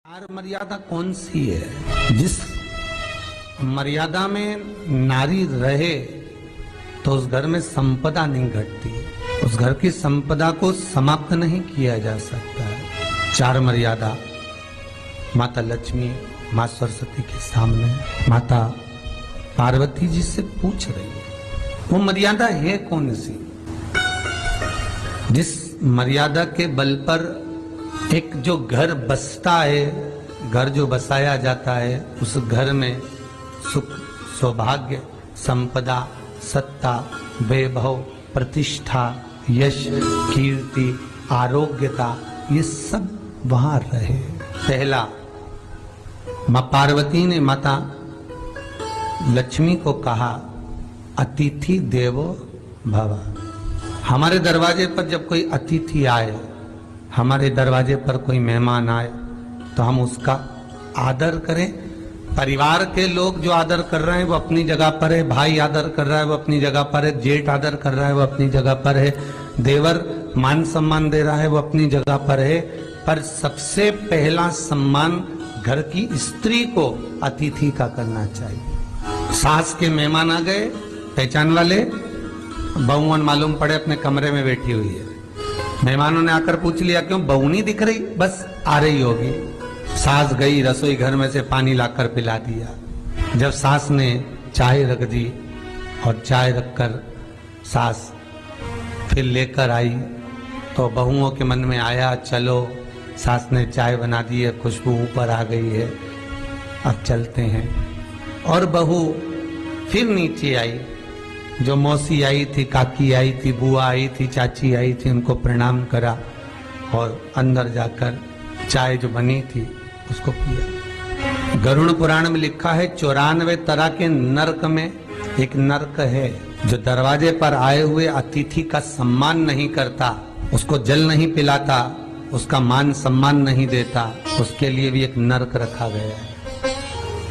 चार मर्यादा कौन सी है? जिस मर्यादा में नारी रहे तो उस घर में संपदा नहीं घटती, उस घर की संपदा को समाप्त नहीं किया जा सकता है। चार मर्यादा माता लक्ष्मी, माँ सरस्वती के सामने माता पार्वती जी से पूछ रही है, वो मर्यादा है कौन सी? जिस मर्यादा के बल पर एक जो घर बसता है, घर जो बसाया जाता है, उस घर में सुख, सौभाग्य, संपदा, सत्ता, वैभव, प्रतिष्ठा, यश, कीर्ति, आरोग्यता, ये सब वहां रहे। पहला, मां पार्वती ने माता लक्ष्मी को कहा, अतिथि देवो भव। हमारे दरवाजे पर जब कोई अतिथि आए, हमारे दरवाजे पर कोई मेहमान आए, तो हम उसका आदर करें। परिवार के लोग जो आदर कर रहे हैं वो अपनी जगह पर है, भाई आदर कर रहा है वो अपनी जगह पर है, जेठ आदर कर रहा है वो अपनी जगह पर है, देवर मान सम्मान दे रहा है वो अपनी जगह पर है। पर सबसे पहला सम्मान घर की स्त्री को अतिथि का करना चाहिए। सास के मेहमान आ गए, पहचान वाले, बहुवन मालूम पड़े अपने कमरे में बैठी हुई है, मेहमानों ने आकर पूछ लिया, क्यों बहू नहीं दिख रही? बस आ रही होगी। सास गई, रसोई घर में से पानी लाकर पिला दिया। जब सास ने चाय रख दी और चाय रखकर सास फिर लेकर आई, तो बहुओं के मन में आया, चलो सास ने चाय बना दी है, खुशबू ऊपर आ गई है, अब चलते हैं। और बहू फिर नीचे आई, जो मौसी आई थी, काकी आई थी, बुआ आई थी, चाची आई थी, उनको प्रणाम करा और अंदर जाकर चाय जो बनी थी उसको पिया। गरुड़ पुराण में लिखा है, 94 तरह के नरक में एक नरक है, जो दरवाजे पर आए हुए अतिथि का सम्मान नहीं करता, उसको जल नहीं पिलाता, उसका मान सम्मान नहीं देता, उसके लिए भी एक नरक रखा गया है।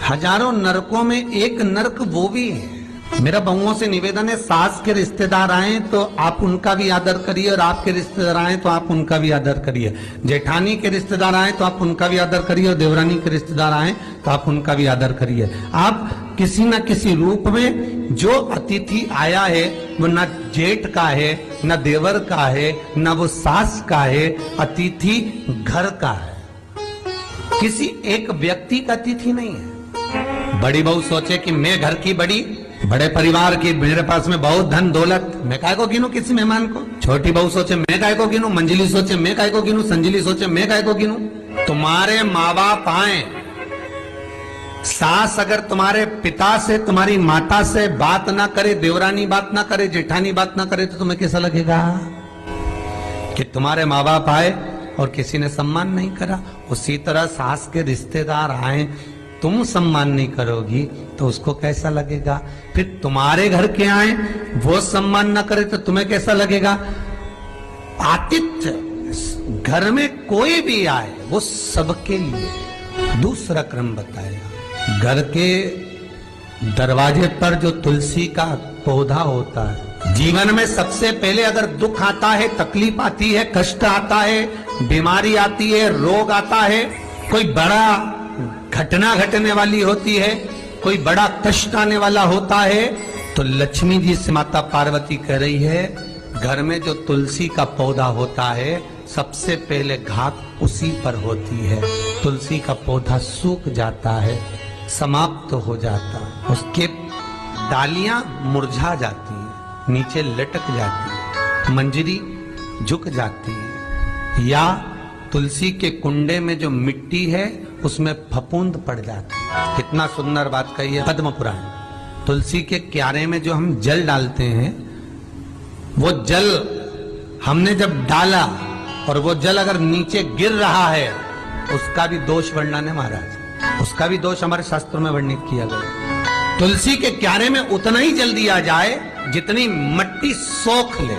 हजारों नरकों में एक नरक वो भी है। मेरा बहुओं से निवेदन है, सास के रिश्तेदार आए तो आप उनका भी आदर करिए, और आपके रिश्तेदार आए तो आप उनका भी आदर करिए। जेठानी के रिश्तेदार आए तो आप उनका भी आदर करिए, और देवरानी के रिश्तेदार आए तो आप उनका भी आदर करिए। आप किसी न किसी रूप में जो अतिथि आया है वो न जेठ का है, न देवर का है, न वो सास का है, अतिथि घर का है, किसी एक व्यक्ति का अतिथि नहीं है। बड़ी बहू सोचे कि मैं घर की बड़ी, बड़े परिवार की, मेरे पास में बहुत धन दौलत, मैं काहे को गिनूं किसी मेहमान को? छोटी बहू सोचे मैं काहे को गिनूं, मंजिली सोचे मैं काहे को गिनूं, संजिली सोचे मैं काहे को गिनूं। तुम्हारे माँ बाप आए, सास अगर तुम्हारे पिता से, तुम्हारी माता से बात ना करे, देवरानी बात ना करे, जेठानी बात ना करे, तो तुम्हें कैसा लगेगा कि तुम्हारे माँ बाप आए और किसी ने सम्मान नहीं करा? उसी तरह सास के रिश्तेदार आए, तुम सम्मान नहीं करोगी तो उसको कैसा लगेगा? फिर तुम्हारे घर के आए, वो सम्मान ना करे तो तुम्हें कैसा लगेगा? आतिथ्य, घर में कोई भी आए वो सबके लिए। दूसरा क्रम बताया, घर के दरवाजे पर जो तुलसी का पौधा होता है, जीवन में सबसे पहले अगर दुख आता है, तकलीफ आती है, कष्ट आता है, बीमारी आती है, रोग आता है, कोई बड़ा घटना घटने वाली होती है, कोई बड़ा कष्ट आने वाला होता है, तो लक्ष्मी जी से माता पार्वती कह रही है, घर में जो तुलसी का पौधा होता है, सबसे पहले घात उसी पर होती है। तुलसी का पौधा सूख जाता है, समाप्त हो जाता है, उसके डालियां मुरझा जाती हैं, नीचे लटक जाती है, मंजरी झुक जाती है, या तुलसी के कुंडे में जो मिट्टी है उसमें फफूंद पड़ जाती है। कितना सुंदर बात कही है पद्म पुराण। तुलसी के क्यारे में जो हम जल डालते हैं, वो जल हमने जब डाला और वो जल अगर नीचे गिर रहा है, उसका भी दोष वर्णन है महाराज, उसका भी दोष हमारे शास्त्रों में वर्णित किया गया। तुलसी के क्यारे में उतना ही जल दिया जाए जितनी मट्टी सोख ले,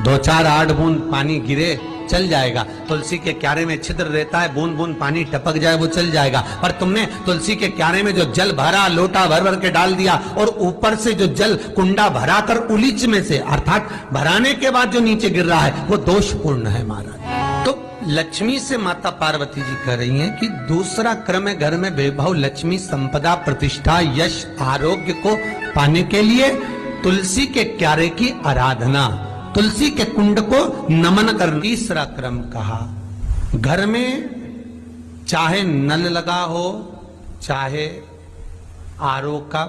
2-4 8 बूंद पानी गिरे चल जाएगा। तुलसी के क्यारे में छिद्र रहता है, बूंद बूंद पानी टपक जाए वो चल जाएगा। पर तुमने तुलसी के क्यारे में जो जल भरा, लोटा भर भर के डाल दिया, और ऊपर से जो जल कुंडा भरा कर उलीच में से, अर्थात भराने के बाद जो नीचे गिर रहा है, वो दोषपूर्ण है महाराज। तो लक्ष्मी से माता पार्वती जी कह रही हैं कि दूसरा क्रम है घर में वैभव, लक्ष्मी, संपदा, प्रतिष्ठा, यश, आरोग्य को पाने के लिए तुलसी के क्यारे की आराधना, तुलसी के कुंड को नमन करना। तीसरा क्रम कहा, घर में चाहे नल लगा हो, चाहे आरओ का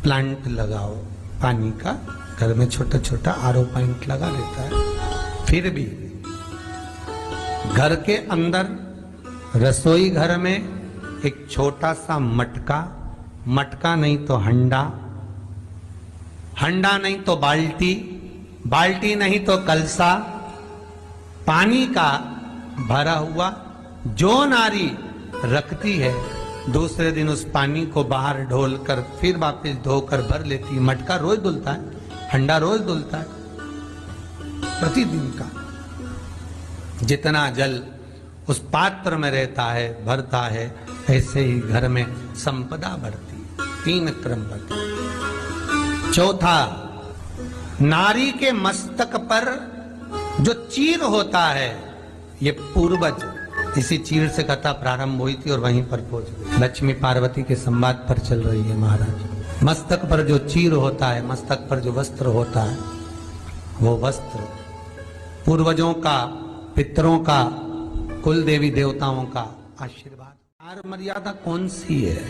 प्लांट लगाओ, पानी का घर में छोटा छोटा आरओ पॉइंट लगा लेता है, फिर भी घर के अंदर रसोई घर में एक छोटा सा मटका, मटका नहीं तो हंडा, हंडा नहीं तो बाल्टी, बाल्टी नहीं तो कलसा, पानी का भरा हुआ जो नारी रखती है, दूसरे दिन उस पानी को बाहर ढोल कर फिर वापस धोकर भर लेती। मटका रोज धुलता है, हंडा रोज धुलता है, प्रतिदिन का। जितना जल उस पात्र में रहता है, भरता है, ऐसे ही घर में संपदा बढ़ती। 3 क्रम बढ़ती। चौथा, नारी के मस्तक पर जो चीर होता है, ये पूर्वज, इसी चीर से कथा प्रारंभ हुई थी और वहीं पर पहुंच गई। लक्ष्मी पार्वती के संवाद पर चल रही है महाराज। मस्तक पर जो चीर होता है, मस्तक पर जो वस्त्र होता है, वो वस्त्र पूर्वजों का, पितरों का, कुल देवी देवताओं का आशीर्वाद। आहार मर्यादा कौन सी है?